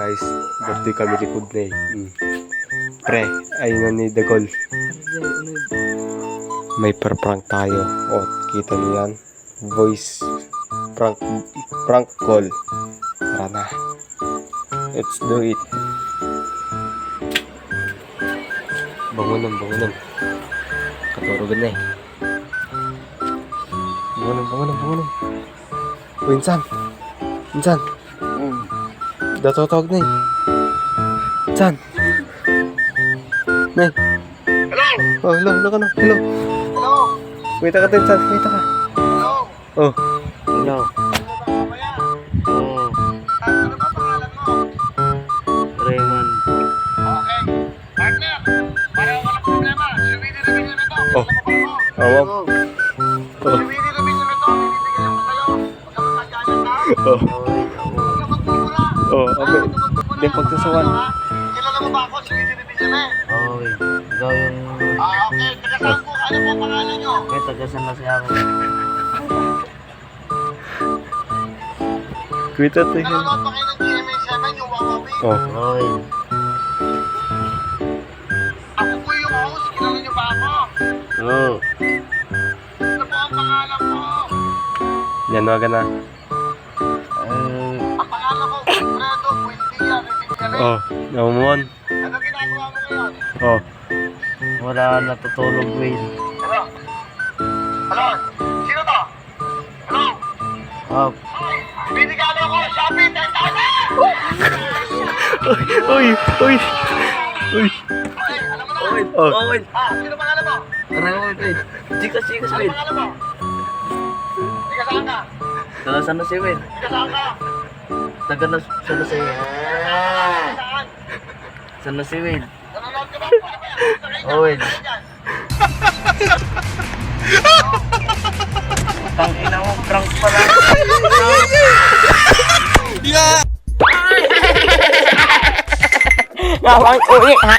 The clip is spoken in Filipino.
guys, birthday kami likod na eh. Pre, ayun na ni The Goal. May prank tayo. O, kita niyo yan. Voice prank call. Tara na. Let's do it. Bangunan. Katurugan na eh. Bangunan. Uy, insan. Datotog na eh. Insan. Nay. Hello! Oh, hello. Hello! Wait ka, Insan. Wait ka. Hello! Oh. Hello. Oo. Ano ba pangalan mo? Raymond. Okay. Partner, para walang problema. Si Willie Rubin yun ito. Oh. Alam mo ba ako? Oh. Si Willie Rubin yun ito. Bibigyan ako sa'yo. Huwag ka magkagalit ha. Oh. Huwag ka magmumura. Oh, okay. Hindi, pagsasawan. Kilala mo ba ako? Si Willie Rubin yun eh. Okay. Ikaw yung... Okay. Taga saan po? Ano po pangalan nyo? May tagasan na siya ako. Quit at eh. Nanonood pa kayo ng GMA7, yung Wawawi. Oh. Okay. Ako po yung host. Kilala nyo ba ako? Oo. Ano po ang pangalan mo? Yan, wag na. Ang pangalan ko, Alfredo Buendia. Rubin. Oh, naumon. Ano ginagawa mo ngayon? Oh. Wala, natutulog, Wayne. Hello? Hello? Sino to? Hello? Oh, Binigalo ako! Shopee! 10,000! Uy. Ay, alam mo na! Oh. Wayne. Sino pangalan mo? Raymond, Wayne. Jikas, Ano Wayne. pangalan mo? Tiga saan ka? Tagasan na si Wayne. Tiga saan ka? Taga na siya na si Wayne. Saan? Saan na si Wayne? Nanonood ka ba? Ano ba yan? Oh, Wayne. Tang ina mo, prank pala. Ngawang ulit ha.